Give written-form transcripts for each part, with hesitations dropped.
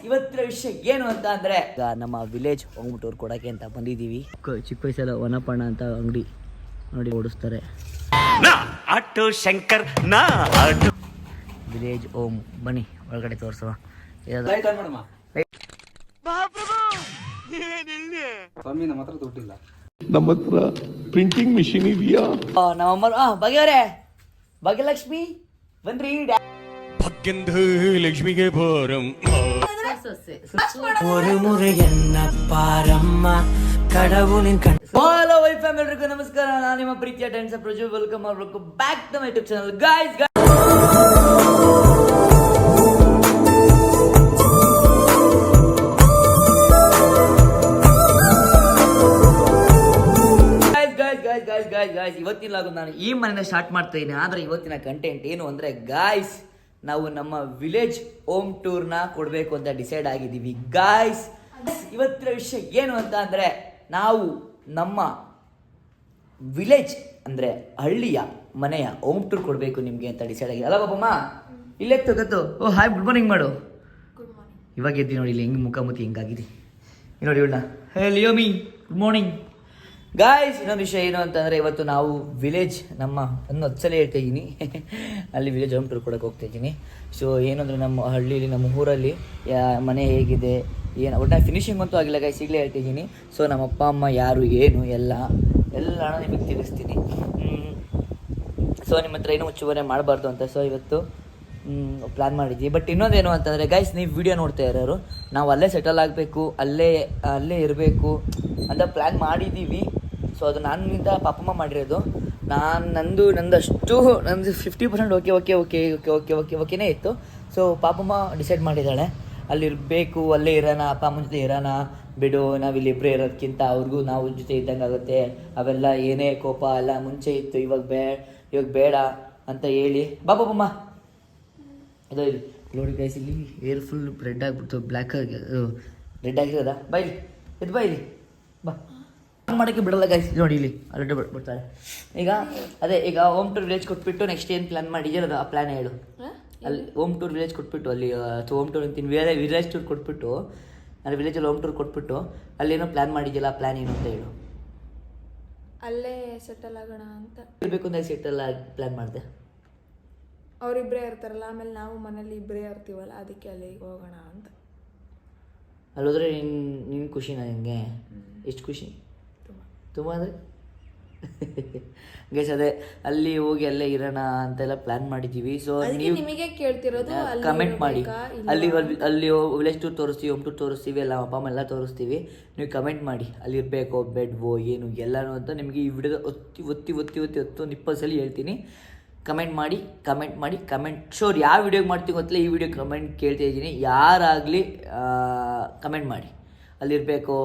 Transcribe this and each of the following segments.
ಇವತ್ತಿನ ವಿಷಯ ಏನು ಅಂತ ಅಂದ್ರೆ ನಮ್ಮ ವಿಲೇಜ್ ಹೋಮ್ ಟೂರ್ ಕೊಡಕ್ಕೆ ಅಂತ ಬಂದಿದ್ದೀವಿ. ಚಿಕ್ಕ ವಯಸ್ಸಲ್ಲ ವನಪಣ ಅಂತ ಅಂಗಡಿ ನೋಡಿ ಓಡಿಸ್ತಾರೆ. ಆಟೋ ಶಂಕರ್ ನಾ ಆಟೋ ವಿಲೇಜ್ ಹೋಮ್ ಬನ್ನಿ ಒಳಗಡೆ ತೋರಿಸುವ. ನಮ್ಮ ಹತ್ರ ಪ್ರಿಂಟಿಂಗ್ ಮಿಷಿನ್ ಇದೆಯಾ? ನಮ್ಮಮ್ಮ ಭಾಗ್ಯವರೇ, ಭಾಗ್ಯಲಕ್ಷ್ಮಿ ಬನ್ರಿ. ಲಕ್ಷ್ಮಿಗೆ ಬಾರಂ ஒரு முறை என்ன பாரಮ್ಮ கடவுளின் ಕಣ್. ಹಲೋ ವೈಫ್ ಎಲ್ಲರಿಗೂ ನಮಸ್ಕಾರ. ನಾನು ನಿಮ್ಮ ಪ್ರೀತಿಯ dancer Prajwal. Welcome back to my YouTube channel guys. ಇವತ್ತಿನ ಲಾಗ್ ನಾನು ಈ ಮನೆಯಿಂದ ಸ್ಟಾರ್ಟ್ ಮಾಡ್ತಾ ಇದ್ದೀನಿ. ಆದರೆ ಇವತ್ತಿನ ಕಂಟೆಂಟ್ ಏನು ಅಂದರೆ ಗಾಯ್ಸ್, ನಾವು ನಮ್ಮ ವಿಲೇಜ್ ಹೋಮ್ ಟೂರ್ನ ಕೊಡಬೇಕು ಅಂತ ಡಿಸೈಡ್ ಆಗಿದ್ದೀವಿ ಗಾಯ್ಸ್. ಇವತ್ತಿನ ವಿಷಯ ಏನು ಅಂತ ಅಂದರೆ ನಾವು ನಮ್ಮ ವಿಲೇಜ್ ಅಂದರೆ ಹಳ್ಳಿಯ ಮನೆಯ ಹೋಮ್ ಟೂರ್ ಕೊಡಬೇಕು ನಿಮಗೆ ಅಂತ ಡಿಸೈಡ್ ಆಗಿದೆ. ಅಲ್ಲ ಬಾಬಮ್ಮ, ಇಲ್ಲೇ ತಗತ್ತು. ಓ ಹಾಯ್, ಗುಡ್ ಮಾರ್ನಿಂಗ್ ಮಾಡು. ಇವಾಗ ಎದ್ದಿ ನೋಡಿ, ಇಲ್ಲಿ ಹೆಂಗೆ ಮುಖಾಮುಖಿ ಹೆಂಗಾಗಿದೆ ನೋಡಿ ಇವಳನ್ನ. ಹೇ ಲಿಯೋಮಿ, ಗುಡ್ ಮಾರ್ನಿಂಗ್ ಗಾಯ್ಸ್. ಇನ್ನೊಂದು ವಿಷಯ ಏನು ಅಂತಂದರೆ ಇವತ್ತು ನಾವು ವಿಲೇಜ್ ನಮ್ಮ 10 ಸಲ ಹೇಳ್ತಾ ಇದ್ದೀನಿ ಅಲ್ಲಿ ವಿಲೇಜ್ ಹೋಮ್ ಟೂರ್ ಕೊಡೋಕೆ ಹೋಗ್ತಾ ಇದ್ದೀನಿ. ಸೊ ಏನಂದರೆ ನಮ್ಮ ಹಳ್ಳಿಯಲ್ಲಿ ನಮ್ಮ ಊರಲ್ಲಿ ಮನೆ ಹೇಗಿದೆ ಏನು ಒಟ್ಟು ಫಿನಿಶಿಂಗ್ ಅಂತೂ ಆಗಿಲ್ಲ ಗಾಯ್ಸ್, ಈಗಲೇ ಹೇಳ್ತಾ ಇದ್ದೀನಿ. ಸೊ ನಮ್ಮ ಅಪ್ಪ ಅಮ್ಮ ಯಾರು ಏನು ಎಲ್ಲ ನಿಮಗೆ ತಿಳಿಸ್ತೀನಿ. ಸೊ ನಿಮ್ಮ ಹತ್ರ ಏನೂ ಮುಚ್ಚುವರೆ ಮಾಡಬಾರ್ದು ಅಂತ ಸೊ ಇವತ್ತು ಪ್ಲ್ಯಾನ್ ಮಾಡಿದ್ವಿ. ಬಟ್ ಇನ್ನೊಂದೇನು ಅಂತಂದರೆ ಗೈಸ್, ನೀವು ವಿಡಿಯೋ ನೋಡ್ತಾ ಇರೋರು ನಾವು ಅಲ್ಲೇ ಸೆಟಲ್ ಆಗಬೇಕು, ಅಲ್ಲೇ ಇರಬೇಕು ಅಂತ ಪ್ಲ್ಯಾನ್ ಮಾಡಿದ್ದೀವಿ. ಸೊ ಅದು ನನ್ನಿಂದ ಪಾಪಮ್ಮ ಮಾಡಿರೋದು. ನಂದು 50% ಓಕೆನೇ ಇತ್ತು. ಸೊ ಪಾಪಮ್ಮ ಡಿಸೈಡ್ ಮಾಡಿದ್ದಾಳೆ ಅಲ್ಲಿರಬೇಕು, ಅಲ್ಲೇ ಇರೋಣ, ಅಪ್ಪ ಅಮ್ಮನ ಜೊತೆ ಇರೋಣ, ಬಿಡು ನಾವಿಲ್ಲಿಬ್ಬರೇ ಇರೋದಕ್ಕಿಂತ ಅವ್ರಿಗೂ ನಾವು ಜೊತೆ ಇದ್ದಂಗೆ ಆಗುತ್ತೆ. ಅವೆಲ್ಲ ಏನೇ ಕೋಪ ಎಲ್ಲ ಮುಂಚೆ ಇತ್ತು, ಇವಾಗ ಬೇಡ ಅಂತ ಹೇಳಿ ಪಾಪಮ್ಮ ಅದು ಇಲ್ಲಿ ನೋಡಿ ಗೈಸ್, ಇಲ್ಲಿ ಏರ್ ಫುಲ್ ರೆಡ್ ಆಗಿಬಿಡ್ತು, ಬ್ಲ್ಯಾಕ್ ಆಗಿ ರೆಡ್ ಆಗಿರೋದ. ಬೈಲಿ ಇದು ಬೈಲಿ ಬಾ ಮಾಡೋಕ್ಕೆ ಬಿಡಲ್ಲ ಗೈಸ್. ನೋಡಿ ಇಲ್ಲಿ ರೆಡ್ ಬಿಡ್ತಾರೆ. ಈಗ ಹೋಮ್ ಟೂರ್ ವಿಲೇಜ್ ಕೊಟ್ಬಿಟ್ಟು ನೆಕ್ಸ್ಟ್ ಏನು ಪ್ಲ್ಯಾನ್ ಮಾಡಿದ್ದೀರ ಆ ಪ್ಲ್ಯಾನ್ ಹೇಳು. ಅಲ್ಲಿ ಹೋಮ್ ಟೂರ್ ವಿಲೇಜ್ ಕೊಟ್ಬಿಟ್ಟು ಅಲ್ಲಿ ಹೋಮ್ ಟೂರ್ ಅಂತೀನಿ, ವಿಲೇಜ್ ಟೂರ್ ಕೊಟ್ಬಿಟ್ಟು ಅಲ್ಲಿ ವಿಲೇಜಲ್ಲಿ ಹೋಮ್ ಟೂರ್ ಕೊಟ್ಬಿಟ್ಟು ಅಲ್ಲೇನೋ ಪ್ಲ್ಯಾನ್ ಮಾಡಿದ್ಯಲ್ಲ, ಆ ಪ್ಲ್ಯಾನ್ ಏನು ಅಂತ ಹೇಳು. ಅಲ್ಲೇ ಸೆಟಲ್ ಆಗೋಣ ಅಂತ ಇರಬೇಕು ಅಂತ ಸೆಟಲ್ ಆಗಿ ಪ್ಲ್ಯಾನ್ ಮಾಡಿದೆ. ಅವರಿಬ್ಬರೇ ಇರ್ತಾರಲ್ಲ, ಆಮೇಲೆ ನಾವು ಮನೇಲಿ ಇಬ್ಬರೇ ಇರ್ತೀವಲ್ಲ, ಅದಕ್ಕೆ ಅಲ್ಲಿಗೆ ಹೋಗೋಣ ಅಂತ. ಅಲ್ಲೋದ್ರೆ ನಿನ್ನ ಖುಷಿನಾ ನಿನಗೆ? ಎಷ್ಟು ಖುಷಿ ತುಂಬ ಅಂದರೆ ಗೈಸ್, ಅದೇ ಅಲ್ಲಿ ಹೋಗಿ ಅಲ್ಲೇ ಇರೋಣ ಅಂತೆಲ್ಲ ಪ್ಲ್ಯಾನ್ ಮಾಡಿದ್ದೀವಿ. ಸೊ ನೀವು ನಿಮಗೆ ಕೇಳ್ತಿರೋದು ಕಮೆಂಟ್ ಮಾಡಿ. ಅಲ್ಲಿ ವಿಲೇಜ್ ಟೂರ್ ತೋರಿಸ್ತೀವಿ, ಹೋಮ್ ಟೂರ್ ತೋರಿಸ್ತೀವಿ, ಎಲ್ಲ ಅಪ್ಪ ಅಮ್ಮ ಎಲ್ಲ ತೋರಿಸ್ತೀವಿ. ನೀವು ಕಮೆಂಟ್ ಮಾಡಿ ಅಲ್ಲಿ ಇರಬೇಕೋ ಬೆಡ್ವೋ ಏನು ಎಲ್ಲನೂ ಅಂತ ನಿಮಗೆ ಈ ವಿಡಿಯೋದ ಒತ್ತಿ 20 ಸಲ ಹೇಳ್ತೀನಿ. ಕಮೆಂಟ್ ಮಾಡಿ ಶೋರ್ ಯಾವ ವಿಡಿಯೋಗೆ ಮಾಡ್ತೀವಿ ಗೊತ್ತಿಲ್ಲ, ಈ ವಿಡಿಯೋ ಕಮೆಂಟ್ ಕೇಳ್ತಾ ಇದ್ದೀನಿ. ಯಾರಾಗಲಿ ಕಮೆಂಟ್ ಮಾಡಿ ಅಲ್ಲಿರಬೇಕೋ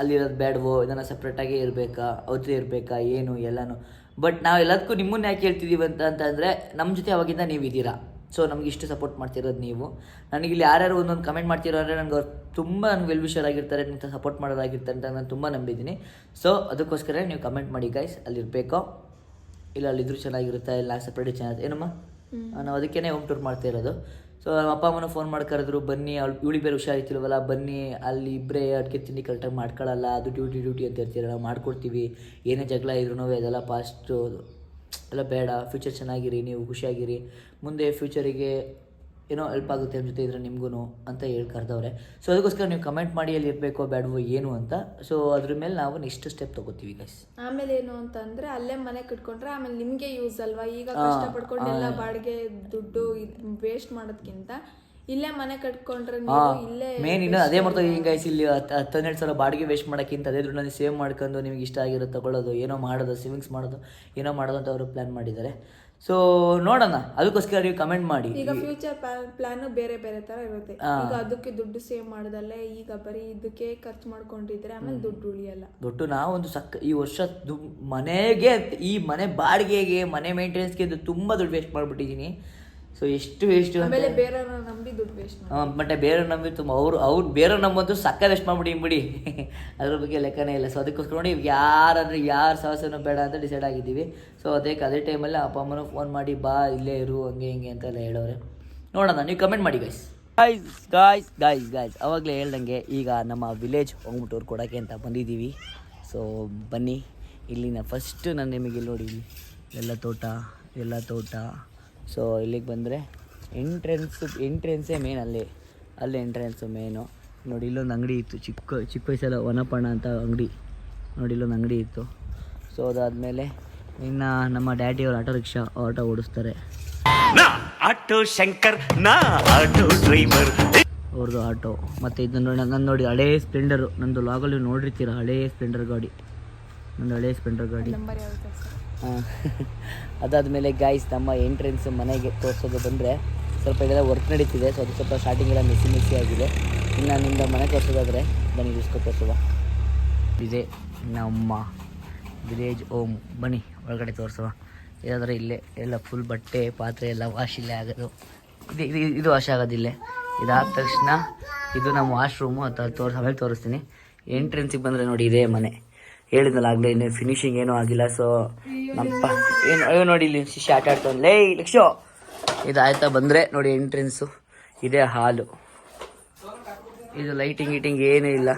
ಅಲ್ಲಿರೋದು ಬೇಡವೋ, ಇದನ್ನು ಸಪ್ರೇಟಾಗಿ ಇರಬೇಕಾ, ಅವ್ರ ಇರಬೇಕಾ ಏನು ಎಲ್ಲನೂ. ಬಟ್ ನಾವು ಎಲ್ಲದಕ್ಕೂ ನಿಮ್ಮನ್ನ ಯಾಕೆ ಹೇಳ್ತಿದ್ದೀವಿ ಅಂತಂದರೆ ನಮ್ಮ ಜೊತೆ ಅವಾಗಿಂದ ನೀವು ಇದ್ದೀರಾ. ಸೊ ನಮ್ಗೆ ಇಷ್ಟು ಸಪೋರ್ಟ್ ಮಾಡ್ತಿರೋದು ನೀವು. ನನಗಿಲ್ಲಿ ಯಾರ್ಯಾರು ಒಂದೊಂದು ಕಮೆಂಟ್ ಮಾಡ್ತಿರೋ ಅಂದರೆ ನನಗೆ ಅವ್ರು ತುಂಬ ನನಗೆ ವೆಲ್ ವಿಷರ್ ಆಗಿರ್ತಾರೆ, ನಿಂತ ಸಪೋರ್ಟ್ ಮಾಡೋದಾಗಿರ್ತಾರೆ ಅಂತ ನಾನು ತುಂಬ ನಂಬಿದ್ದೀನಿ. ಸೊ ಅದಕ್ಕೋಸ್ಕರ ನೀವು ಕಮೆಂಟ್ ಮಾಡಿ ಗೈಸ್, ಅಲ್ಲಿರಬೇಕೋ ಇಲ್ಲ ಅಲ್ಲಿದ್ರೂ ಚೆನ್ನಾಗಿರುತ್ತೆ, ಇಲ್ಲ ಸಪ್ರೇಟ್ ಚೆನ್ನಾಗಿರುತ್ತೆ ಏನಮ್ಮ. ನಾವು ಅದಕ್ಕೇ ಹೋಮ್ ಟೂರ್ ಮಾಡ್ತಾ ಇರೋದು. ಸೊ ನಮ್ಮ ಅಪ್ಪ ಅಮ್ಮನ ಫೋನ್ ಮಾಡಿ ಕರೆದ್ರು, ಬನ್ನಿ ಇವಳಿಗೆ ಬೇರೆ ಹುಷಾರಿರ್ತಿಲ್ವಲ್ಲ, ಬನ್ನಿ ಅಲ್ಲಿ ಇಬ್ಬರೇ ಅಡುಗೆ ತಿಂಡಿ ಕರೆಕ್ಟಾಗಿ ಮಾಡ್ಕೊಳ್ಳಲ್ಲ, ಅದು ಡ್ಯೂಟಿ ಅಂತ ಇರ್ತೀರ, ನಾವು ಮಾಡ್ಕೊಡ್ತೀವಿ. ಏನೇ ಜಗಳ ಇದ್ರೂ ಅದೆಲ್ಲ ಪಾಸ್ಟು ಎಲ್ಲ ಬೇಡ, ಫ್ಯೂಚರ್ ಚೆನ್ನಾಗಿರಿ, ನೀವು ಖುಷಿಯಾಗಿರಿ, ಮುಂದೆ ಫ್ಯೂಚರಿಗೆ ಏನೋ ಹೆಲ್ಪ್ ಆಗುತ್ತೆ ನಮ್ಮ ಜೊತೆ ಇದ್ರೆ ನಿಮಗೂ ಅಂತ ಹೇಳಿ ಕರೆದವ್ರೆ. ಸೊ ಅದಕ್ಕೋಸ್ಕರ ನೀವು ಕಮೆಂಟ್ ಮಾಡಿ ಅಲ್ಲಿ ಇರಬೇಕೋ ಬೇಡವೋ ಏನು ಅಂತ. ಸೊ ಅದ್ರ ಮೇಲೆ ನಾವು ನೆಕ್ಸ್ಟ್ ಸ್ಟೆಪ್ ತೊಗೋತೀವಿ ಗೈಸ್. ಆಮೇಲೆ ಏನು ಅಂತಂದ್ರೆ ಅಲ್ಲೇ ಮನೆ ಕಟ್ಕೊಂಡ್ರೆ ಆಮೇಲೆ ನಿಮಗೆ ಯೂಸ್ ಅಲ್ವಾ. ಈಗ ಕಷ್ಟಪಡ್ಕೊಂಡು ಎಲ್ಲ ಬಾಡಿಗೆ ದುಡ್ಡು ವೇಸ್ಟ್ ಮಾಡೋದಕ್ಕಿಂತ ಇಲ್ಲೇ ಮನೆ ಕಟ್ಕೊಂಡ್ರೆ ಇಲ್ಲೇ ಮೇನ್ ಇನ್ನು ಅದೇ ಮಾಡ್ತೀವಿ ಈಗ ಗೈಸ್. ಇಲ್ಲಿ 12 ಸಾವಿರ ಬಾಡಿಗೆ ವೇಸ್ಟ್ ಮಾಡೋಕ್ಕಿಂತ ಅದೇ ದುಡ್ಡನ್ನ ಸೇವ್ ಮಾಡ್ಕೊಂಡು ನಿಮ್ಗೆ ಇಷ್ಟ ಆಗಿರೋ ತಗೊಳ್ಳೋದು, ಏನೋ ಮಾಡೋದು, ಸೇವಿಂಗ್ಸ್ ಮಾಡೋದು, ಏನೋ ಮಾಡೋದು ಅಂತ ಅವರು ಪ್ಲ್ಯಾನ್ ಮಾಡಿದ್ದಾರೆ. ಸೊ ನೋಡೋಣ, ಅದಕ್ಕೋಸ್ಕರ ನೀವು ಕಮೆಂಟ್ ಮಾಡಿ. ಈಗ ಫ್ಯೂಚರ್ ಪ್ಲಾನ್ ಬೇರೆ ತರ ಇರುತ್ತೆ. ಈಗ ಅದಕ್ಕೆ ದುಡ್ಡು ಸೇವ್ ಮಾಡೋದಲ್ಲೇ ಈಗ ಬರೀ ಇದಕ್ಕೆ ಖರ್ಚು ಮಾಡ್ಕೊಂಡಿದ್ರೆ ಆಮೇಲೆ ದುಡ್ಡು ಉಳಿಯಲ್ಲ. ನಾವೊಂದು ಈ ವರ್ಷ ಮನೆಗೆ, ಈ ಮನೆ ಬಾಡಿಗೆಗೆ, ಮನೆ ಮೇಂಟೆನೆನ್ಸ್ಗೆ ತುಂಬ ದುಡ್ಡು ವೇಸ್ಟ್ ಮಾಡಿಬಿಟ್ಟಿದ್ದೀನಿ. ಸೊ ಎಷ್ಟು ಆಮೇಲೆ ಬೇರೆಯವ್ರನ್ನ ನಂಬಿ ದುಡ್ಡು ವೇಸ್ಟ್ ಮಾಡಿ ಮತ್ತೆ ಬೇರೆಯವ್ರು ನಂಬಿ ತುಂಬ ಅವ್ರು ಬೇರೆಯವ್ರು ನಂಬಂತೂ ಸಕ್ಕ ವೇಸ್ಟ್ ಮಾಡಿಬಿಡಿ ಅದ್ರ ಬಗ್ಗೆ ಲೆಕ್ಕನೇ ಇಲ್ಲ. ಸೊ ಅದಕ್ಕೋಸ್ಕರ ನೋಡಿ ಯಾರ ಸಹಸನೂ ಬೇಡ ಅಂತ ಡಿಸೈಡ್ ಆಗಿದ್ದೀವಿ. ಸೊ ಅದೇ ಟೈಮಲ್ಲಿ ಅಪ್ಪ ಅಮ್ಮನೂ ಫೋನ್ ಮಾಡಿ ಬಾ ಇಲ್ಲೇ ಇರು ಹಂಗೆ ಹಿಂಗೆ ಅಂತೆಲ್ಲ ಹೇಳೋರೆ. ನೋಡೋಣ, ನೀವು ಕಮೆಂಟ್ ಮಾಡಿ ಗೈಸ್. ಗಾಯ್ಸ್ ಅವಾಗಲೇ ಹೇಳ್ದಂಗೆ ಈಗ ನಮ್ಮ ವಿಲೇಜ್ ಹೋಮ್ ಟೂರ್ ಕೊಡೋಕ್ಕೆ ಅಂತ ಬಂದಿದ್ದೀವಿ. ಸೊ ಬನ್ನಿ, ಇಲ್ಲಿನ ಫಸ್ಟ್ ನಾನು ನಿಮಗೆ ಇಲ್ಲಿ ನೋಡಿ, ಎಲ್ಲ ತೋಟ. ಸೊ ಇಲ್ಲಿಗೆ ಬಂದರೆ ಎಂಟ್ರೆನ್ಸೇ ಮೇನ್, ಅಲ್ಲಿ ಎಂಟ್ರೆನ್ಸು ಮೇನು. ನೋಡಿ ಇಲ್ಲೊಂದು ಅಂಗಡಿ ಇತ್ತು, ಚಿಕ್ಕ ವಯಸ್ಸಲ್ಲ ವನಪಣ ಅಂತ ಅಂಗಡಿ. ನೋಡಿ ಇಲ್ಲೊಂದು ಅಂಗಡಿ ಇತ್ತು. ಸೊ ಅದಾದಮೇಲೆ ಇನ್ನು ನಮ್ಮ ಡ್ಯಾಡಿಯವರು ಆಟೋ ಓಡಿಸ್ತಾರೆ. ಆಟೋ ಶಂಕರ್ ನಾ ಆಟೋ ಡ್ರೈವರ್. ಅವ್ರದ್ದು ಆಟೋ. ಮತ್ತು ಇದು ನೋಡಿ, ನಾನು ನೋಡಿ ಹಳೇ ಸ್ಪ್ಲೆಂಡರು, ನಂದು ಲಾಗಲ್ಲಿ ನೋಡಿರ್ತೀರ, ಹಳೇ ಸ್ಪ್ಲೆಂಡರ್ ಗಾಡಿ. ಹಾಂ ಅದಾದಮೇಲೆ ಗಾಯ್ಸ್ ನಮ್ಮ ಎಂಟ್ರೆನ್ಸ್ ಮನೆಗೆ ತೋರಿಸೋದು ಬಂದರೆ ಸ್ವಲ್ಪ ಇದೆಲ್ಲ ವರ್ಕ್ ನಡೀತಿದೆ. ಸೊ ಅದು ಸ್ವಲ್ಪ ಸ್ಟಾರ್ಟಿಂಗ್ ಎಲ್ಲ ಮಿಸಿ ಆಗಿದೆ. ಇನ್ನು ನಿಮ್ದು ಮನೆ ತೋರಿಸೋದಾದರೆ ಬನ್ನಿ ತೋರಿಸುವ. ಇದೇ ನಮ್ಮ ವಿಲೇಜ್ ಹೋಮ್, ಬನ್ನಿ ಒಳಗಡೆ ತೋರಿಸುವ. ಇದಾದರೆ ಇಲ್ಲೇ ಎಲ್ಲ ಫುಲ್ ಬಟ್ಟೆ ಪಾತ್ರೆ ಎಲ್ಲ ವಾಶ್ ಇಲ್ಲೇ ಆಗೋದು. ಇದು ವಾಶ್ ಆಗೋದಿಲ್ಲೇ. ಇದಾದ ತಕ್ಷಣ ಇದು ನಮ್ಮ ವಾಶ್ರೂಮು, ಅದು ಆಮೇಲೆ ತೋರಿಸ್ತೀನಿ. ಎಂಟ್ರೆನ್ಸಿಗೆ ಬಂದರೆ ನೋಡಿ ಇದೇ ಮನೆ. ಹೇಳಿದ್ನಲ್ಲ ಆಗಲೇ, ಇನ್ನೂ ಫಿನಿಶಿಂಗ್ ಏನೂ ಆಗಿಲ್ಲ. ಸೊ ನಮ್ಮಪ್ಪ ಅಯ್ಯೋ ನೋಡಿ ಇಲ್ಲಿ ಶಿಷ್ಯ ಆಟ ಆಡ್ತಾನೆ, ಲೇ ಲಕ್ಷೋ. ಇದಾಯ್ತಾ ಬಂದರೆ ನೋಡಿ ಎಂಟ್ರೆನ್ಸು, ಇದೇ ಹಾಲು. ಇದು ಲೈಟಿಂಗ್ ಏನೂ ಇಲ್ಲ.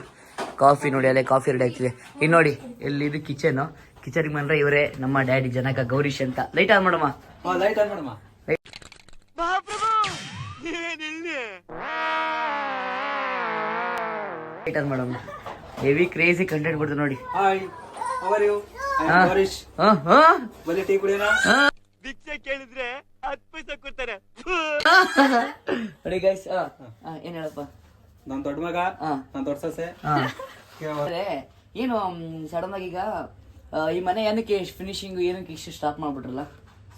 ಕಾಫಿ ನೋಡಿ, ಅಲ್ಲೇ ಕಾಫಿ ರೆಡಿ ಆಗ್ತಿದೆ. ಇನ್ನು ನೋಡಿ ಇಲ್ಲಿ ಇದು ಕಿಚನ್ಗೆ ಬಂದರೆ ಇವರೇ ನಮ್ಮ ಡ್ಯಾಡಿ ಜನಕ ಗೌರೀಶ್ ಅಂತ. ಲೈಟ್ ಆನ್ ಮಾಡಮ್ಮ. ಹೆವಿ ಕ್ರೇಜಿ ಕಂಟೆಂಟ್ ಕೊಡ್ತಾರೆ ನೋಡಿ. ಭಿಕ್ಷೆ ಕೇಳಿದ್ರೆ 10 ಪೈಸೆ ಕೊಡ್ತಾರೆ. ನೋಡಿ ಗೈಸ್, ಏನ್ ಹೇಳಪ್ಪ. ನನ್ ದೊಡ್ಡ ಮಗ, ನನ್ ದೊಡ್ಡ ಸೊಸೆ. ಏನು ಸಡನ್ ಆಗಿ ಈಗ ಈ ಮನೆ ಏನಕ್ಕೆ ಫಿನಿಶಿಂಗ್ ಏನಕ್ಕೆ ಇಷ್ಟು ಸ್ಟಾಪ್ ಮಾಡ್ಬಿಟ್ರಲ್ಲ?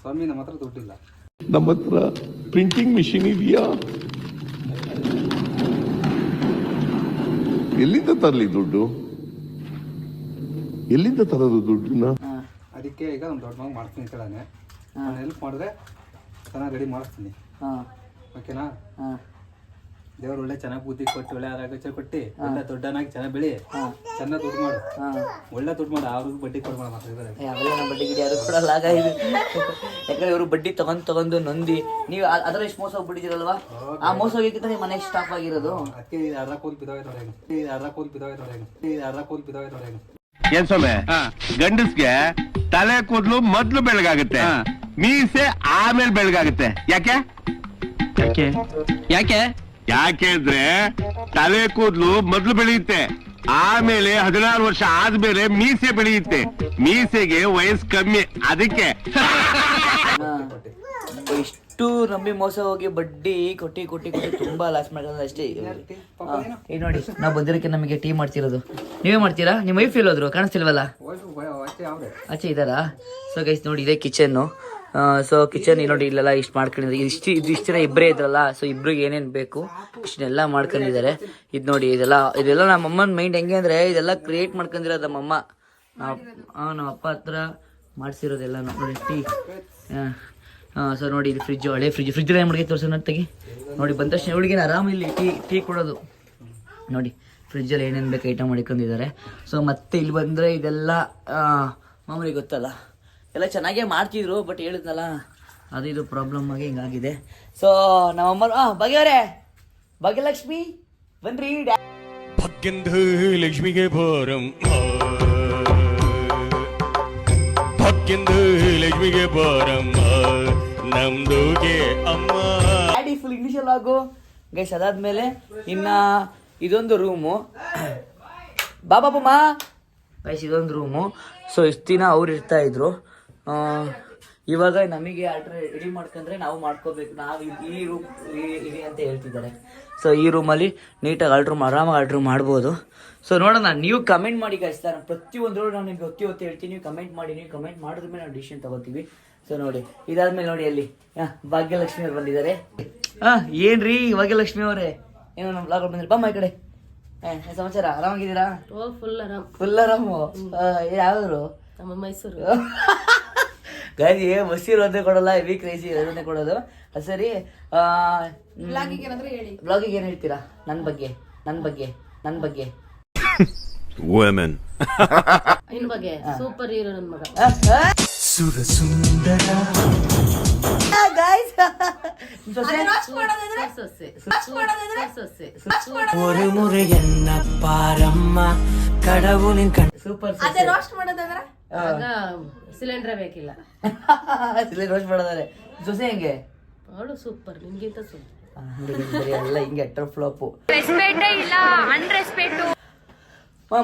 ಸ್ವಾಮಿ, ನಮ್ಮ ಹತ್ರ ದುಡ್ಡಿಲ್ಲ. ನಮ್ಮ ಹತ್ರ ಪ್ರಿಂಟಿಂಗ್ ಮಿಷಿನ್ ಇದೆಯಾ? ಎಲ್ಲಿಂದ ತರಲಿ ದುಡ್ಡು? ಎಲ್ಲಿಂದ ತರೋದು ದುಡ್ಡನ್ನ? ಅದಕ್ಕೆ ಈಗ ನಮ್ ದೊಡ್ಡ ಮಗ ಮಾಡ್ತೀನಿ ಕೇಳಾನೆ. ನಾನು ಹೆಲ್ಪ್ ಮಾಡಿದ್ರೆ ಚೆನ್ನಾಗಿ ರೆಡಿ ಮಾಡಿಸ್ತೀನಿ. ಓಕೆನಾ? ದೇವ್ರು ಒಳ್ಳೆ ಚೆನ್ನಾಗಿ ಬುದ್ಧಿ ಕೊಟ್ಟು, ಒಳ್ಳೆ ಆರೋಗ್ಯ ಕೊಟ್ಟು, ಒಳ್ಳೆ ದೊಡ್ಡನಾಗಿ ಚೆನ್ನಾಗಿ ಬೆಳಿ, ಚೆನ್ನಾಗಿ ದುಡ್ಡು ಮಾಡು, ಒಳ್ಳೆ ದುಡ್ಡು ಮಾಡು. ಅವ್ರಿಗೂ ಬಡ್ಡಿ ಕೊಡ್ಬೇಡ ಮಾತಾಡಿದ್ರೆ. ಅವೆಲ್ಲ ಬಡ್ಡಿ ಗಿಡಿ ಯಾರು ಕೊಡಲ್ಲ. ಯಾಕಂದ್ರೆ ಇವರು ಬಡ್ಡಿ ತಗೊಂಡು ನೊಂದಿ ನೀವು ಅದ್ರಲ್ಲಿ ಎಷ್ಟು ಮೋಸ ಹೋಗ್ಬಿಟ್ಟಿದ್ದೀರಲ್ವಾ? ಆ ಮೋಸ ಹೋಗಿದ್ದ ನಿಮ್ಮ ಮನೆ ಸ್ಟಾಪ್ ಆಗಿರೋದು. ಅದಕ್ಕೆ ಅರ್ಧ ಕೂಲ್ ಬಿದ್ದೋಯ್ತು ನೋಡಿ. ಏನ್ ಸ್ವಾಮಿ, ಗಂಡಸ್ಗೆ ತಲೆ ಕೂದಲು ಮೊದ್ಲು ಬೆಳಗಾಗುತ್ತೆ, ಮೀಸೆ ಆಮೇಲೆ ಬೆಳಗಾಗುತ್ತೆ. ಯಾಕೆ ಅಂದ್ರೆ ತಲೆ ಕೂದಲು ಮೊದ್ಲು ಬೆಳೆಯುತ್ತೆ, ಆಮೇಲೆ 16 ವರ್ಷ ಆದ್ಮೇಲೆ ಮೀಸೆ ಬೆಳೆಯುತ್ತೆ. ಮೀಸೆಗೆ ವಯಸ್ಸು ಕಮ್ಮಿ, ಅದಕ್ಕೆ. ಇಷ್ಟು ನಂಬಿ ಮೋಸ ಹೋಗಿ ಬಡ್ಡಿ ಕೊಟ್ಟಿ ತುಂಬಾ ಲಾಸ್ ಮಾಡೋದು ಅಷ್ಟೇ. ಈ ನೋಡಿ ನಾವು ಬಂದಿರೋಕೆ ನಮಗೆ ಟೀ ಮಾಡ್ತಿರೋದು. ನೀವೇ ಮಾಡ್ತೀರಾ? ನಿಮ್ಮ ವೈಫ್ ಎಲ್ಲೋದ್ರು ಕಾಣಿಸ್ತಿಲ್ವಲ್ಲ? ಆಚೆ ಇದ್ದಾರಾ? ಸೊ ಗೈಸ್ ನೋಡಿ ಇದೇ ಕಿಚನ್ನು. ಸೊ ಕಿಚನ್ ನೋಡಿ ಇಲ್ಲೆಲ್ಲ ಇಷ್ಟು ಮಾಡ್ಕೊಂಡಿದ್ದಾರೆ. ಇಷ್ಟು ಜನ ಇಬ್ಬರೇ ಇದ್ರಲ್ಲ, ಸೊ ಇಬ್ರಿಗೆ ಏನೇನು ಬೇಕು ಇಷ್ಟನ್ನೆಲ್ಲ ಮಾಡ್ಕೊಂಡಿದ್ದಾರೆ. ಇದು ನೋಡಿ ಇದೆಲ್ಲ ನಮ್ಮ ಅಮ್ಮನ ಮೈಂಡ್ ಹೆಂಗೆ ಅಂದರೆ ಇದೆಲ್ಲ ಕ್ರಿಯೇಟ್ ಮಾಡ್ಕೊಂಡಿರೋದು ನಮ್ಮಮ್ಮ. ನಮ್ಮ ಅಪ್ಪ ಹತ್ರ ಮಾಡಿಸಿರೋದೆಲ್ಲ ನೋಡಿ ಟೀ. ಸೊ ನೋಡಿ ಇದು ಹಳೆ ಫ್ರಿಜ್ಜಲ್ಲಿ ಏನು ಮಾಡ್ಕೈತೆ ತೋರಿಸೋ ತೆಗಿ. ನೋಡಿ ಬಂದ ತಕ್ಷಣ ಹುಡುಗಿನ ಆರಾಮ ಇಲ್ಲಿ ಟೀ ಕೊಡೋದು. ನೋಡಿ ಫ್ರಿಜ್ಜಲ್ಲಿ ಏನೇನು ಬೇಕು ಐಟಮ್ ಮಾಡಿಕೊಂಡಿದ್ದಾರೆ. ಸೊ ಮತ್ತೆ ಇಲ್ಲಿ ಬಂದರೆ ಇದೆಲ್ಲ ಮಾಮೂಲಿ ಗೊತ್ತಲ್ಲ, ಎಲ್ಲ ಚೆನ್ನಾಗೇ ಮಾಡ್ತಿದ್ರು. ಬಟ್ ಹೇಳಿದ್ನಲ್ಲ ಅದು ಇದು ಪ್ರಾಬ್ಲಮ್ ಆಗಿ ಹಿಂಗಾಗಿದೆ. ಸೊ ನಮ್ಮಮ್ಮ ಭಾಗ್ಯಲಕ್ಷ್ಮಿ ಬನ್ರಿ. ಲಕ್ಷ್ಮಿಗೆ ಲಕ್ಷ್ಮಿಗೆ ನಮ್ದುಗೆ ಅಮ್ಮ. ಡ್ಯಾಡಿ ಫುಲ್ ಇಂಗ್ಲೀಷಲ್ಲಿ ಆಗು ಗೈಸ್. ಅದಾದ್ಮೇಲೆ ಇನ್ನ ಇದೊಂದು ರೂಮು. ಬಾಬಮ್ಮ ಗೈಸ್, ಇದೊಂದು ರೂಮು. ಸೊ ಇಷ್ಟು ದಿನ ಅವ್ರು ಇರ್ತಾ ಇದ್ರು. ಇವಾಗ ನಮಗೆ ರೆಡಿ ಮಾಡ್ಕೊಂಡ್ರೆ ನಾವು ಮಾಡ್ಕೋಬೇಕು. ನಾವು ಈ ರೂಮ್ ಇದೆ ಅಂತ ಹೇಳ್ತಿದ್ದಾರೆ. ಸೊ ಈ ರೂಮಲ್ಲಿ ನೀಟಾಗಿ ಆರಾಮಾಗಿ ಆರ್ಡ್ರ್ ಮಾಡ್ಬೋದು. ಸೊ ನೋಡೋಣ, ನೀವು ಕಮೆಂಟ್ ಮಾಡಿ ಗೈಸ್. ನಾನು ಪ್ರತಿಯೊಂದು ನಾನು ನಿಮ್ಗೆ ಹೊತ್ತಿ ಹೇಳ್ತೀನಿ. ನೀವು ಕಮೆಂಟ್ ಮಾಡಿದ್ಮೇಲೆ ನಾವು ಡಿಸಿಷನ್ ತಗೋತೀವಿ. ಸೊ ನೋಡಿ ಇದಾದ್ಮೇಲೆ ನೋಡಿ ಅಲ್ಲಿ ಭಾಗ್ಯಲಕ್ಷ್ಮಿ ಅವ್ರು ಬಂದಿದ್ದಾರೆ. ಏನ್ರಿ ಭಾಗ್ಯಲಕ್ಷ್ಮಿ ಅವರೇ, ಏನೋ ನಮ್ಮ ಬ್ಲಾಗ್ ಬಂದಿರಿ. ಬಮ್ಮ ಈ ಕಡೆ. ಸಮಾಚಾರ ಆರಾಮಾಗಿದ್ದೀರಾ? ಫುಲ್ ಆರಾಮು. ಯಾವ್ದು? ಮೈಸೂರು. ಗಾಡಿ ಬಸ್ಸಿರೋದೇ ಕೊಡಲ್ಲ, ಹೆವಿ ಕ್ರೇಜಿ ಇರೋದೇ ಕೊಡೋದು. ಸರಿ, ಬ್ಲಾಗಿಗೆ ಏನು ಹೇಳ್ತೀರಾ ನನ್ನ ಬಗ್ಗೆ? ನಿನ್ ಬಗ್ಗೆ ಸೂಪರ್ ಹೀರೋ ನನ್ನ ಮಗ. ಸುರ ಸುಂದರ ಗಾಯ್ಸ್ ಸೂಪರ್ ಅದೇ ರೋಸ್ಟ್ ಮಾಡೋದಂದ್ರೆ ಸಿಲಿಂಡರ್ ಬೇಕಿಲ್ಲ. ರೋಸ್ಟ್ ಮಾಡೋದಾರೆ ಸೊಸೆ ಹೆಂಗೆ ಅವಳು ಸೂಪರ್, ನಿನ್ಗಿಂತ ಸೂಪರ್. ಬರೀ ಎಲ್ಲ ಹಿಂಗೆ ಅಟ್ರ ಫ್ಲಾಪು. ರೆಸ್ಪೆಕ್ಟೇ ಇಲ್ಲ, ಅನ್ರೆಸ್ಪೆಕ್ಟು.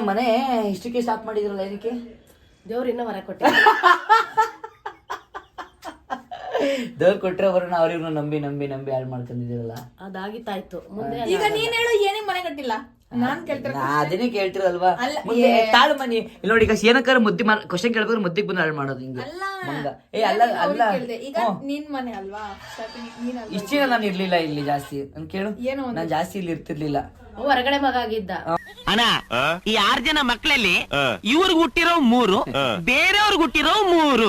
ಮನೆ ಇಷ್ಟಕ್ಕೆ ಸ್ಟಾಪ್ ಮಾಡಿದ್ರಲ್ಲ ಏನಕ್ಕೆ? ದೇವ್ರು ಇನ್ನೂ ಹೊರ ಕೊಟ್ಟೆ. ದೇವ್ರು ಕೊಟ್ರೆ ಬರೋಣ ಅವ್ರಿವ್ರು ನಂಬಿ ನಂಬಿ ನಂಬಿ ಹಾಳು ಮಾಡ್ಕೊಂಡಿದ್ದೀರಲ್ಲ. ಅದಾಗಿತ್ತಾಯ್ತು. ಮುಂದೆ ಈಗ ನೀನ್ ಹೇಳು ಏನೇ ಮನೆ ಕಟ್ಟಿಲ್ಲ, ನಾನ್ ಕೇಳ್ತಾರೆ. ಅದನ್ನೇ ಕೇಳ್ತಿರಲ್ವಾ? ಮುಂದೆ ತಾಳು ಮನಿ ಇಲ್ಲಿ ನೋಡಿ. ಈಗ ಏನಕ್ಕಾರ ಮುದ್ದೆ ಕ್ವಶನ್ ಕೇಳ್ಬೇಕಾದ್ರೆ ಮುದ್ದಿಗೆ ಬಂದು ಹಾಳು ಮಾಡೋದು ಹಿಂಗೆ ಮಂಗ. ಅಲ್ಲ ಅಲ್ಲ, ಈಗ ನಿನ್ ಮನೆ ಅಲ್ವಾ, ನೀನ್ ಅಲ್ವಾ? ಇಷ್ಟ ನಾನು ಇರ್ಲಿಲ್ಲ ಇಲ್ಲಿ ಜಾಸ್ತಿ. ನನ್ ಕೇಳು, ನಾನ್ ಜಾಸ್ತಿ ಇಲ್ಲಿ ಇರ್ತಿರ್ಲಿಲ್ಲ. ಹೊರಗಡೆ ಮಗ ಆಗಿದ್ದ. ಅಣ್ಣ, ಈ 6 ಜನ ಮಕ್ಕಳಲ್ಲಿ ಇವ್ರಿಗೆ ಹುಟ್ಟಿರೋ 3, ಬೇರೆಯವ್ರಿಗೆ ಹುಟ್ಟಿರೋ 3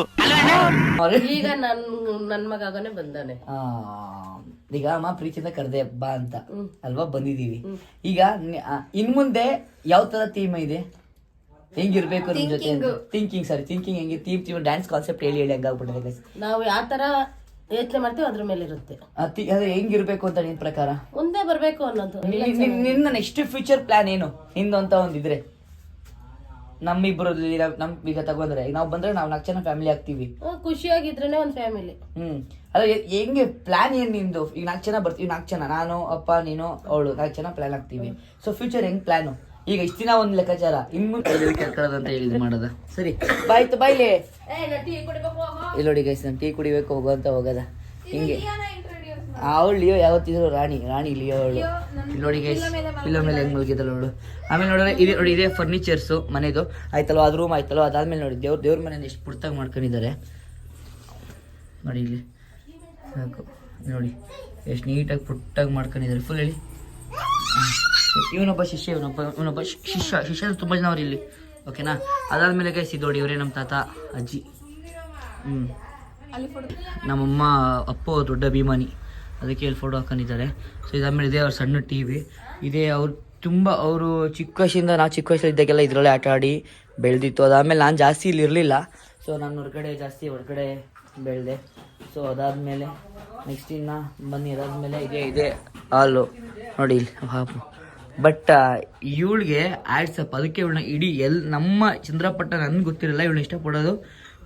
ಈಗ ನನ್ ಮಗ ಆಗೋನೆ ಬಂದಾನೆ. ಈಗ ಅಮ್ಮ ಪ್ರೀತಿಯಿಂದ ಕರ್ದೆ ಬಾ ಅಂತ ಅಲ್ವಾ, ಬಂದಿದೀವಿ. ಈಗ ಇನ್ ಮುಂದೆ ಯಾವ ತರ ಥೀಮ್ ಇದೆ, ಹೆಂಗಿರ್ಬೇಕು ನಿಮ್ ಜೊತೆ? ಥಿಂಕಿಂಗ್ ಹೆಂಗೆ? ಥೀಮ್ ಡ್ಯಾನ್ಸ್ ಕಾನ್ಸೆಪ್ಟ್ ಹೇಳಿ ಹಂಗಾಗ್ಬಿಟ್ಟಿದೆ. ನಾವು ಯಾವ ತರ ಯೋಚನೆ ಮಾಡ್ತೀವಿ ಅದ್ರ ಮೇಲೆ ಇರುತ್ತೆ. ಅದೇ ಹೆಂಗಿರ್ಬೇಕು ಅಂತ ನಿನ್ ಪ್ರಕಾರ? ಮುಂದೆ ಬರ್ಬೇಕು ಅನ್ನೋದು. ನಿನ್ನ ನೆಕ್ಸ್ಟ್ ಫ್ಯೂಚರ್ ಪ್ಲಾನ್ ಏನು ನಿಂದು ಅಂತ ಒಂದಿದ್ರೆ? ನಮ್ಮಿಬ್ರಲ್ಲಿ ನಮ್ ಈಗ ತಗೊಂಡ್ರೆ, ಈಗ ನಾವು ಬಂದ್ರೆ ನಾವು 4 ಜನ ಫ್ಯಾಮಿಲಿ ಆಗ್ತೀವಿ. ಖುಷಿಯಾಗಿದ್ರೇನೆ ಒಂದ್ ಫ್ಯಾಮಿಲಿ. ಅದ ಹೆಂಗೆ ಪ್ಲಾನ್ ಏನ್ ನಿಮ್ದು? ಈಗ 4 ಜನ ಬರ್ತೀವಿ, 4 ಜನ, ನಾನು ಅಪ್ಪ ನೀನು ಅವಳು, 4 ಜನ ಪ್ಲಾನ್ ಆಗ್ತೀವಿ. ಸೊ ಫ್ಯೂಚರ್ ಹೆಂಗ್ ಪ್ಲಾನು? ಈಗ ಇಷ್ಟ ದಿನ ಒಂದ್ ಲೆಕ್ಕಾಚಾರ, ಇನ್ನು ಕರ್ಕೊಳ್ಳೋದಂತ ಹೇಳಿದ್ ಮಾಡೋದ. ಸರಿ ಬಾಯ್ತು ಬಾಯ್ಲಿ. ಇಲ್ಲಿ ನೋಡಿ ಗೈಸ್, ನಾನು ಟೀ ಕುಡಿಬೇಕು ಹೋಗೋಂತ ಹೋಗೋದ ಹಿಂಗೆ. ಅವಳು ಲಿಯೋ ಯಾವತ್ತಿದ್ರು ರಾಣಿ ಲಿಯೋ ಅವಳು. ಇಲ್ಲಿ ನೋಡಿ ಗೈಸ್, ಪಿಲ್ಲೋ ಮೇಲೆ ಹೆಂಗ್ ಮಲಗಿದಳು ಅವಳು. ಆಮೇಲೆ ನೋಡಿದ್ರೆ ಇದೆ ನೋಡಿ, ಇದೇ ಫರ್ನಿಚರ್ಸು ಮನೆದು ಆಯ್ತಲ್ವ, ಅದು ರೂಮ್ ಆಯ್ತಲ್ವ. ಅದಾದ್ಮೇಲೆ ನೋಡಿ ದೇವ್ರ ಮನೆ ಎಷ್ಟು ಪುಟ್ಟಾಗಿ ಮಾಡ್ಕೊಂಡಿದ್ದಾರೆ ನೋಡಿ. ಇಲ್ಲಿ ಸಾಕು ನೋಡಿ ಎಷ್ಟು ನೀಟಾಗಿ ಪುಟ್ಟಾಗಿ ಮಾಡ್ಕೊಂಡಿದ್ದಾರೆ ಫುಲ್. ಹೇಳಿ, ಇವನೊಬ್ಬ ಶಿಷ್ಯ ತುಂಬ ಜನ ಅವ್ರು ಇಲ್ಲಿ, ಓಕೆನಾ? ಅದಾದ್ಮೇಲೆ ಗೈಸ್ ಇದು ನೋಡಿ, ಇವರೇ ನಮ್ಮ ತಾತ ಅಜ್ಜಿ. ನಮ್ಮಮ್ಮ ಅಪ್ಪು ದೊಡ್ಡ ಅಭಿಮಾನಿ, ಅದಕ್ಕೆ ಇಲ್ಲಿ ಫೋಟೋ ಹಾಕೊಂಡಿದ್ದಾರೆ. ಸೊ ಇದಾದ್ಮೇಲೆ ಇದೆ ಅವ್ರ ಸಣ್ಣ ಟಿ ವಿ ಇದೆ. ಅವರು ಚಿಕ್ಕ ವಯಸ್ಸಿಂದ, ನಾವು ಚಿಕ್ಕ ವಯಸ್ಸಲ್ಲಿ ಇದ್ದಾಗೆಲ್ಲ ಇದರಲ್ಲೇ ಆಟ ಆಡಿ ಬೆಳೆದಿತ್ತು. ಅದಾದಮೇಲೆ ನಾನು ಜಾಸ್ತಿ ಇಲ್ಲಿ ಇರಲಿಲ್ಲ, ಸೊ ನಾನು ಹೊರಗಡೆ ಬೆಳೆದೆ. ಸೊ ಅದಾದಮೇಲೆ ನೆಕ್ಸ್ಟ್ ಇನ್ನು ಬನ್ನಿ, ಅದಾದಮೇಲೆ ಇದೆ ಹಾಲು ನೋಡಿ ಇಲ್ಲಿ ಹಾಪು. ಬಟ್ ಇವಳಿಗೆ ಆಡ್ಸಪ್, ಅದಕ್ಕೆ ಇವಳನ್ನ ಇಡೀ ನಮ್ಮ ಚಂದ್ರಪಟ್ಟ ನನ್ಗೆ ಗೊತ್ತಿರಲ್ಲ, ಇವಳನ್ನ ಇಷ್ಟಪಡೋದು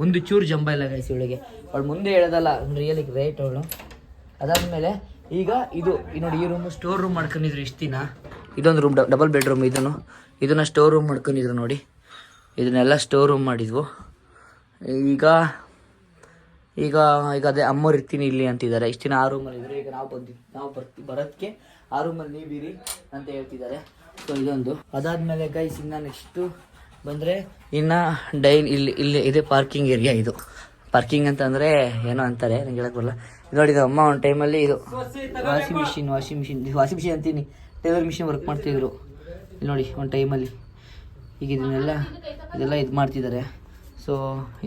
ಒಂದು ಚೂರು ಜಂಬ ಇಲ್ಲ ಗೈಸ್ ಇವಳಿಗೆ. ಅವಳು ಮುಂದೆ ಹೇಳೋದಲ್ಲ, ರಿಯಲಿ ಗ್ರೇಟ್ ಅವಳು. ಅದಾದಮೇಲೆ ಈಗ ಇದು ನೋಡಿ, ಈ ರೂಮು ಸ್ಟೋರ್ ರೂಮ್ ಮಾಡ್ಕೊಂಡಿದ್ರು ಇಷ್ಟು ದಿನ. ಇದೊಂದು ರೂಮ್ ಡಬಲ್ ಬೆಡ್ರೂಮ್, ಇದನ್ನು ಸ್ಟೋರ್ ರೂಮ್ ಮಾಡ್ಕೊಂಡಿದ್ರು ನೋಡಿ. ಇದನ್ನೆಲ್ಲ ಸ್ಟೋರ್ ರೂಮ್ ಮಾಡಿದ್ವು. ಈಗ ಅದೇ ಅಮ್ಮವ್ರು ಇರ್ತೀನಿ ಇಲ್ಲಿ ಅಂತಿದ್ದಾರೆ. ಇಷ್ಟು ದಿನ ಆ ರೂಮಲ್ಲಿ ಇದ್ರು, ಈಗ ನಾವು ಬರೋದಕ್ಕೆ ಆ ರೂಮಲ್ಲಿ ನೀವಿರಿ ಅಂತ ಹೇಳ್ತಿದ್ದಾರೆ. ಸೊ ಇದೊಂದು. ಅದಾದಮೇಲೆ ಗೈಸ್ ಇನ್ನು ನೆಕ್ಸ್ಟು ಬಂದರೆ ಇನ್ನು ಇಲ್ಲಿ ಇದೆ ಪಾರ್ಕಿಂಗ್ ಏರಿಯಾ. ಇದು ಪಾರ್ಕಿಂಗ್ ಅಂತ ಅಂದರೆ ಏನೋ ಅಂತಾರೆ, ನಂಗೆ ಹೇಳಕ್ಕೆ ಬರಲ್ಲ. ನೋಡಿ ಅಮ್ಮ ಒಂದು ಟೈಮಲ್ಲಿ ಇದು ವಾಷಿಂಗ್ ಮಿಷಿನ್ ಅಂತೀನಿ, ಟೈಲರ್ ಮಿಷಿನ್ ವರ್ಕ್ ಮಾಡ್ತಿದ್ರು ಇಲ್ಲಿ ನೋಡಿ ಒಂದು ಟೈಮಲ್ಲಿ. ಈಗ ಇದೆಲ್ಲ ಇದು ಮಾಡ್ತಿದ್ದಾರೆ. ಸೊ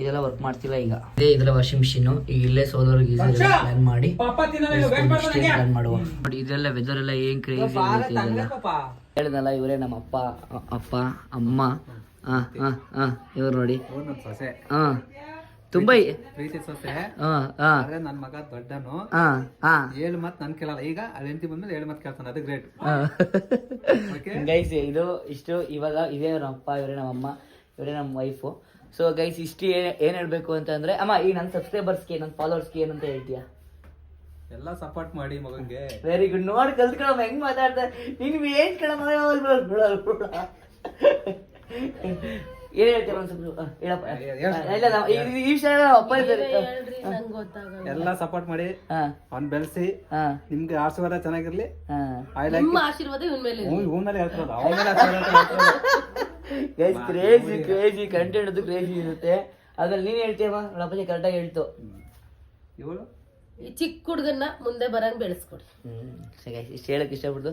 ಇದೆಲ್ಲ ವರ್ಕ್ ಮಾಡ್ತಿಲ್ಲ ಈಗ. ಇದೆಲ್ಲ ವಾಷಿಂಗ್ ಮಿಷಿನ್ನು ಈಗ ಇಲ್ಲೇ ಸೋಲಾರ್ ಗೀಸರ್ ಪ್ಲಾನ್ ಮಾಡಿ ಪ್ಲಾನ್ ಮಾಡುವ. ನೋಡಿ ಇದೆಲ್ಲ ವೆದರ್ ಎಲ್ಲ ಏನು ಕ್ರೇಜಿ ಹೇಳಿದ್ನಲ್ಲ, ಇವರೇ ನಮ್ಮ ಅಪ್ಪ ಅಮ್ಮ. ಇವ್ರು ನೋಡಿ, ತುಂಬಾ ಪ್ರೀತಿ ಸೊಸೆ. ನನ್ ಮಗ ದೊಡ್ಡನು 7 ಮಾತು ನನ್ ಕೇಳಲ್ಲ. ಈಗ ಹೆಂಡತಿ ಬಂದ್ಮೇಲೆ 7 ಮಾತು ಕೇಳ್ತಾನೆ, ಅದು ಗ್ರೇಟ್ ಗೈಸ್. ಇಷ್ಟು ಇವಾಗ ಇದೇ ನಮ್ಮ ಅಪ್ಪ, ಇವರೇ ನಮ್ಮ ಅಮ್ಮ, ಇವರೇ ನಮ್ಮ ವೈಫು. ಸೊ ಗೈಸ್ ಇಷ್ಟು ಏನ್ ಹೇಳ್ಬೇಕು ಅಂತಂದ್ರೆ, ಅಮ್ಮ ಈ ನನ್ನ ಸಬ್ಸ್ಕ್ರೈಬರ್ಸ್ಗೆ, ನನ್ನ ಫಾಲೋವರ್ಸ್ಗೆ ಏನಂತ ಹೇಳ್ತೀಯಾ? ಎಲ್ಲ ಸಪೋರ್ಟ್ ಮಾಡಿ ಮಗಂಗೆ. Very good. ನೋಡಿ ಕಲ್ತ್ಕೊಳಮ್ಮ ಹೆಂಗ್ ಮಾತಾಡ್ತಾ ನೀನ್ ಏನ್ ಕಣಮ್ಮ. ಏನ್ ಹೇಳ್ತೀರ ಒಂದ್ ಸ್ವಲ್ಪ ಹೇಳಪ್ಪ. ಈ ವಿಷಯ ಅಪ್ಪ ಎಲ್ಲ ಸಪೋರ್ಟ್ ಮಾಡಿ ಅವ್ನ್ ಬೆಳೆಸಿ, ನಿಮ್ಗೆ ಆಶೀರ್ವಾದ ಚೆನ್ನಾಗಿರ್ಲಿ. ಆಶೀರ್ವಾದ ಇವನ್ ಮೇಲೆ ಕ್ರೇಜಿ ಕಂಟೆಂಟ್ ಅದು ಕ್ರೇಜಿ ಇರುತ್ತೆ. ಅದ್ರಲ್ಲಿ ನೀನ್ ಹೇಳ್ತೀಯಮ್ಮ, ಅಪ್ಪಾಜಿ ಕರೆಕ್ಟಾಗಿ ಹೇಳ್ತು. ಇವಳು ಈ ಚಿಕ್ಕ ಹುಡುಗನ್ನ ಮುಂದೆ ಬರಂಗ್ ಬೆಳೆಸ್ಕೊಡಿ. ಇಷ್ಟು ಹೇಳಕ್ ಇಷ್ಟಪಡ್ತು.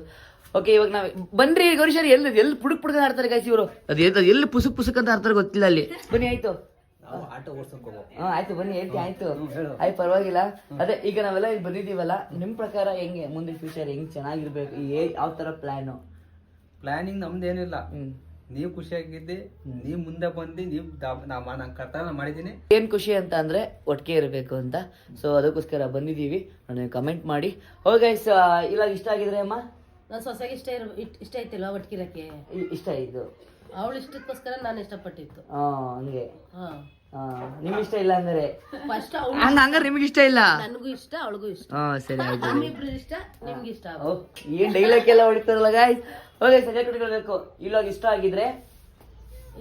ಓಕೆ, ಇವಾಗ ನಾವ್ ಬನ್ರಿ ಗೌರೀಶ್, ಎಲ್ಲಿ ಪುಡುಕ್ ಆಡ್ತಾರೆ ಗಾಯ್ಸ್ ಇವರು. ಅದು ಎಲ್ಲಿ ಪುಸುಕ್ ಅಂತ ಆಡ್ತಾರೆ ಗೊತ್ತಿಲ್ಲ ಅಲ್ಲಿ. ಬನ್ನಿ ಆಯ್ತು, ಆಯ್ತು ಬನ್ನಿ ಹೇಳ್ತಿ. ಆಯ್ತು ಪರವಾಗಿಲ್ಲ. ಅದೇ ಈಗ ನಾವೆಲ್ಲ ಇಲ್ಲಿ ಬಂದಿದೀವಲ್ಲ, ನಿಮ್ ಪ್ರಕಾರ ಹೆಂಗೆ ಮುಂದಿನ ಫ್ಯೂಚರ್ ಹೆಂಗ್ ಚೆನ್ನಾಗಿರ್ಬೇಕು? ಯಾವ ತರ ಪ್ಲಾನಿಂಗ್ ನಮ್ದೇನಿಲ್ಲ, ನೀವು ಖುಷಿಯಾಗಿದ್ದಿ, ನೀವು ಮುಂದೆ ಬಂದು ನೀವು ನಾನು ಕರ್ತವ್ಯ ಮಾಡಿದ್ದೀನಿ. ಏನು ಖುಷಿ ಅಂತ ಅಂದರೆ ಒಟ್ಟಿಗೆ ಇರಬೇಕು ಅಂತ. ಸೊ ಅದಕ್ಕೋಸ್ಕರ ಬಂದಿದ್ದೀವಿ. ನೀವು ಕಮೆಂಟ್ ಮಾಡಿ. ಓ ಗೈಸ್, ಇವಾಗ ಇಷ್ಟ ಆಗಿದ್ರೆ ಅಮ್ಮ, ನನ್ನ ಸೊಸೆಗೆ ಇಷ್ಟ ಐತಿಲ್ವಾ ಒಟ್ಕಿರಕ್ಕೆ? ಇಷ್ಟ ಆಯಿತು. ಅವಳು ಇಷ್ಟಕ್ಕೋಸ್ಕರ ನಾನು ಇಷ್ಟಪಟ್ಟಿತ್ತು. ಹಂಗೆ. ಹಾ, ನಿಮ್ಗೆ ಇಷ್ಟ ಇಲ್ಲ ಅಂದರೆ ಫಸ್ಟ್ ಹಂಗಾರೆ ನಿಮ್ಗೆ ಇಷ್ಟ ಇಲ್ಲ? ನನಗೂ ಇಷ್ಟ, ಅವಳಿಗೂ ಇಷ್ಟ. ಸರಿ ಆಯ್ತು. ನಮ್ಮಿಬ್ರು ಇಷ್ಟ, ನಿಮ್ಗೆ ಇಷ್ಟ. ಏನ್ ಡೈಲಾಗ್ ಎಲ್ಲ ಹೊಡಿತಾರಲ್ಲ ಗಾಯ್ಸ್. ಓಕೆ, ಸರಿಯಾಗಿ ಕೊಟ್ಕೊಳ್ಬೇಕು. ಇವಾಗ ಇಷ್ಟ ಆಗಿದ್ರೆ,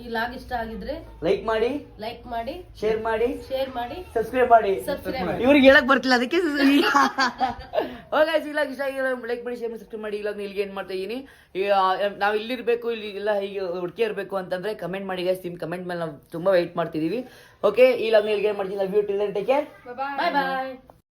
ಈ ಲಾಗ್ ಇಷ್ಟ ಆಗಿದ್ರೆ ಲೈಕ್ ಮಾಡಿ, ಶೇರ್ ಮಾಡಿ, ಸಬ್ಸ್ಕ್ರೈಬ್ ಮಾಡಿ. ಇವ್ರಿಗೆ ಹೇಳಕ್ ಬರ್ತಿಲ್ಲ, ಅದಕ್ಕೆ ಓಕೆ. ಇವಾಗ ಇಷ್ಟ ಆಗಿಲ್ಲ, ಲೈಕ್ ಮಾಡಿ, ಶೇರ್ ಮಾಡಿ, ಸಬ್ಸ್ಕ್ರೈಬ್ ಮಾಡಿ. ಇವಾಗ ಇಲ್ಲಿಗೆ ಏನ್ ಮಾಡ್ತಾ ಇದೀನಿ, ನಾವು ಇಲ್ಲಿರ್ಬೇಕು, ಇಲ್ಲಿ ಎಲ್ಲ ಹೀಗೆ ಹುಡುಕಿ ಇರಬೇಕು ಅಂತಂದ್ರೆ ಕಮೆಂಟ್ ಮಾಡಿ ಗೈಸ್. ನಿಮ್ ಕಮೆಂಟ್ ಮೇಲೆ ನಾವು ತುಂಬಾ ವೆಯ್ಟ್ ಮಾಡ್ತಿದೀವಿ. ಓಕೆ, ಇವಾಗ ಇಲ್ಲಿಗೆ ಏನ್ ಮಾಡ್ತೀನಿ, love you, till then take care, bye bye.